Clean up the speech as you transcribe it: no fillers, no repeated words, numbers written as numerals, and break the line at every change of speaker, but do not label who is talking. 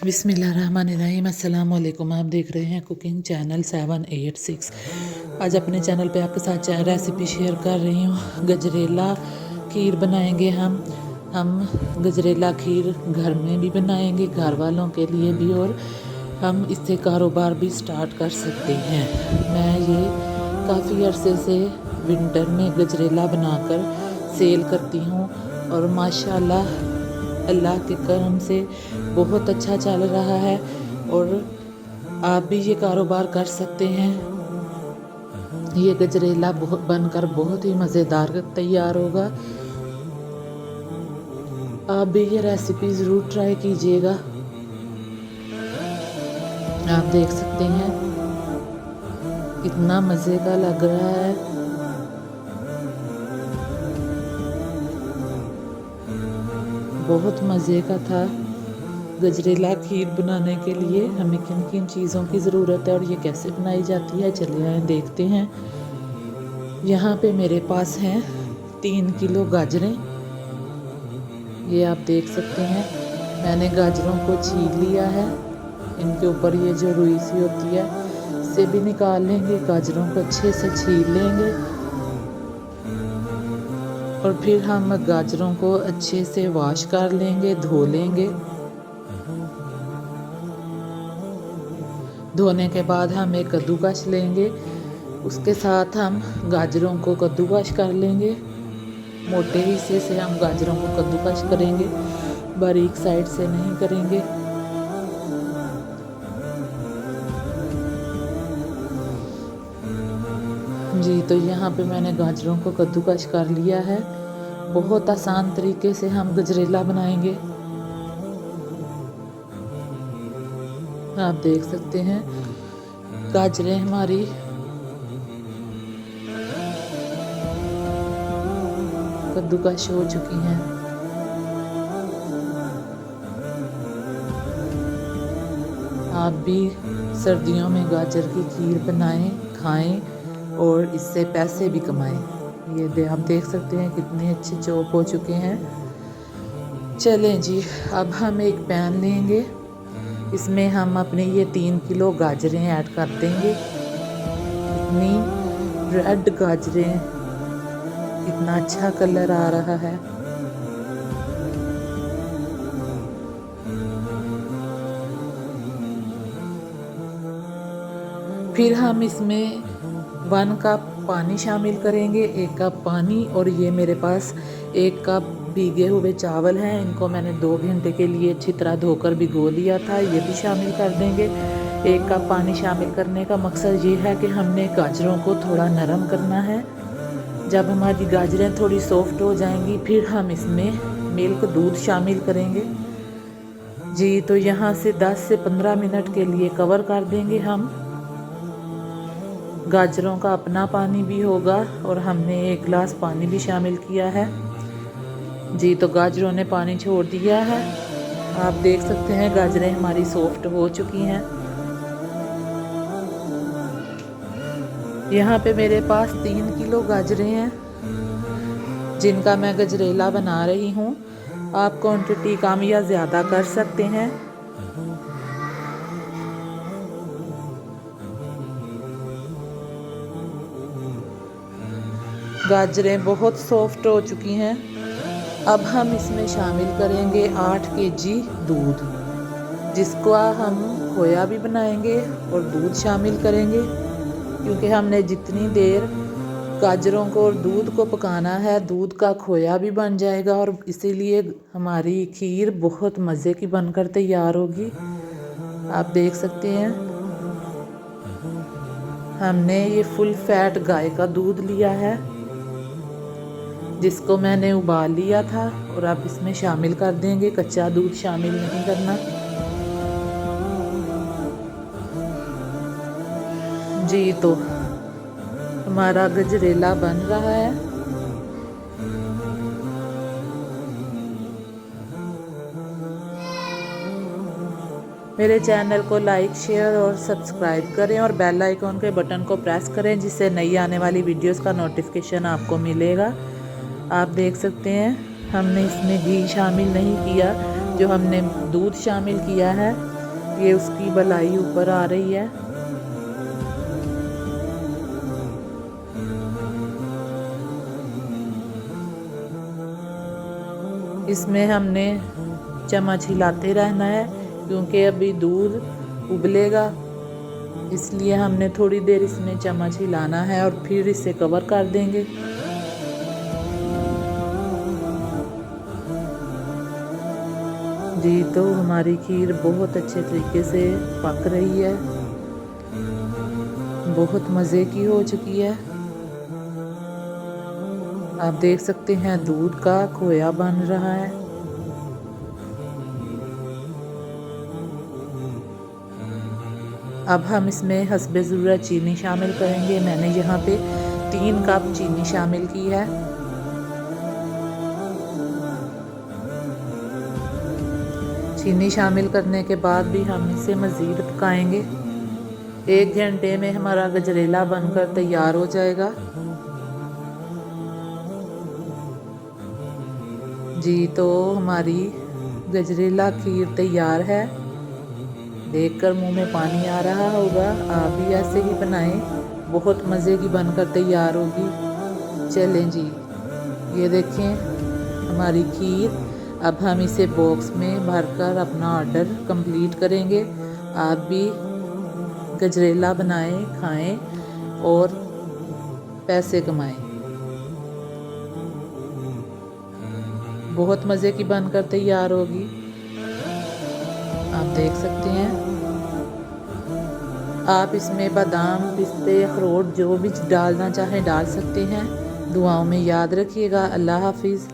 बिस्मिल्लाहिर्रहमानिर्रहीम। अस्सलाम वालेकुम। आप देख रहे हैं कुकिंग चैनल 786। आज अपने चैनल पे आपके साथ रेसिपी शेयर कर रही हूँ। गजरेला खीर बनाएंगे हम गजरेला खीर घर में भी बनाएंगे, घर वालों के लिए भी, और हम इससे कारोबार भी स्टार्ट कर सकते हैं। मैं ये काफ़ी अरसे से विंटर में गजरेला बनाकर सेल करती हूँ और माशाल्लाह अल्लाह के करम से बहुत अच्छा चल रहा है, और आप भी ये कारोबार कर सकते हैं। ये गजरेला बनकर बहुत ही मज़ेदार तैयार होगा। आप भी ये रेसिपी ज़रूर ट्राई कीजिएगा। आप देख सकते हैं कितना मज़े का लग रहा है। बहुत मज़े का था। गजरेला खीर बनाने के लिए हमें किन किन चीज़ों की ज़रूरत है और ये कैसे बनाई जाती है, चलिए आए देखते हैं। यहाँ पे मेरे पास हैं 3 किलो गाजरें। ये आप देख सकते हैं, मैंने गाजरों को छील लिया है। इनके ऊपर ये जो रुई सी होती है इसे भी निकाल लेंगे। गाजरों को अच्छे से छील लेंगे और फिर हम गाजरों को अच्छे से वॉश कर लेंगे, धो लेंगे। धोने के बाद हम एक कद्दूकस लेंगे, उसके साथ हम गाजरों को कद्दूकस कर लेंगे। मोटे हिस्से से हम गाजरों को कद्दूकस करेंगे, बारीक साइड से नहीं करेंगे। जी, तो यहाँ पे मैंने गाजरों को कद्दूकस कर लिया है। बहुत आसान तरीके से हम गजरेला बनाएंगे। आप देख सकते हैं गाजरें हमारी कद्दूकस हो चुकी हैं। आप भी सर्दियों में गाजर की खीर बनाएं, खाएं और इससे पैसे भी कमाएं। ये आप देख सकते हैं कितने अच्छे चॉप हो चुके हैं। चलें जी, अब हम एक पैन लेंगे, इसमें हम अपने ये 3 किलो गाजरें ऐड कर देंगे। इतनी रेड गाजरें, कितना अच्छा कलर आ रहा है। फिर हम इसमें 1 कप पानी शामिल करेंगे, 1 कप पानी। और ये मेरे पास 1 कप भीगे हुए चावल हैं, इनको मैंने 2 घंटे के लिए अच्छी तरह धोकर भिगो लिया था, ये भी शामिल कर देंगे। 1 कप पानी शामिल करने का मकसद ये है कि हमने गाजरों को थोड़ा नरम करना है। जब हमारी गाजरें थोड़ी सॉफ्ट हो जाएंगी फिर हम इसमें मिल्क, दूध शामिल करेंगे। जी, तो यहाँ से 10 से 15 मिनट के लिए कवर कर देंगे हम। गाजरों का अपना पानी भी होगा और हमने 1 गिलास पानी भी शामिल किया है। जी, तो गाजरों ने पानी छोड़ दिया है। आप देख सकते हैं गाजरें हमारी सॉफ्ट हो चुकी हैं। यहाँ पे मेरे पास 3 किलो गाजरें हैं जिनका मैं गजरेला बना रही हूँ। आप क्वांटिटी कम या ज़्यादा कर सकते हैं। गाजरें बहुत सॉफ्ट हो चुकी हैं। अब हम इसमें शामिल करेंगे 8 केजी दूध, जिसको हम खोया भी बनाएंगे और दूध शामिल करेंगे, क्योंकि हमने जितनी देर गाजरों को और दूध को पकाना है, दूध का खोया भी बन जाएगा और इसीलिए हमारी खीर बहुत मज़े की बनकर तैयार होगी। आप देख सकते हैं हमने ये फुल फैट गाय का दूध लिया है, जिसको मैंने उबाल लिया था, और अब इसमें शामिल कर देंगे। कच्चा दूध शामिल नहीं करना। जी, तो हमारा गजरेला बन रहा है। मेरे चैनल को लाइक, शेयर और सब्सक्राइब करें और बेल आइकॉन के बटन को प्रेस करें, जिससे नई आने वाली वीडियोस का नोटिफिकेशन आपको मिलेगा। आप देख सकते हैं हमने इसमें घी शामिल नहीं किया, जो हमने दूध शामिल किया है। ये उसकी बलाई ऊपर आ रही है। इसमें हमने चम्मच हिलाते रहना है क्योंकि अभी दूध उबलेगा, इसलिए हमने थोड़ी देर इसमें चम्मच हिलाना है और फिर इसे कवर कर देंगे। जी तो हमारी खीर बहुत अच्छे तरीके से पक रही है, बहुत मज़े की हो चुकी है। आप देख सकते हैं दूध का खोया बन रहा है। अब हम इसमें हस्बे ज़रूरत चीनी शामिल करेंगे। मैंने यहाँ पे 3 कप चीनी शामिल की है। चीनी शामिल करने के बाद भी हम इसे मज़ीद पकाएंगे। 1 घंटे में हमारा गजरेला बनकर तैयार हो जाएगा। जी तो हमारी गजरेला खीर तैयार है। देखकर मुंह में पानी आ रहा होगा। आप भी ऐसे ही बनाएं, बहुत मज़े की बनकर तैयार होगी। चलें जी, ये देखें हमारी खीर। अब हम इसे बॉक्स में भरकर अपना ऑर्डर कंप्लीट करेंगे। आप भी गजरेला बनाएं, खाएं और पैसे कमाएं। बहुत मज़े की बनकर तैयार होगी। आप देख सकते हैं। आप इसमें बादाम, पिस्ते, अखरोट जो भी डालना चाहें डाल सकते हैं। दुआओं में याद रखिएगा। अल्लाह हाफिज़।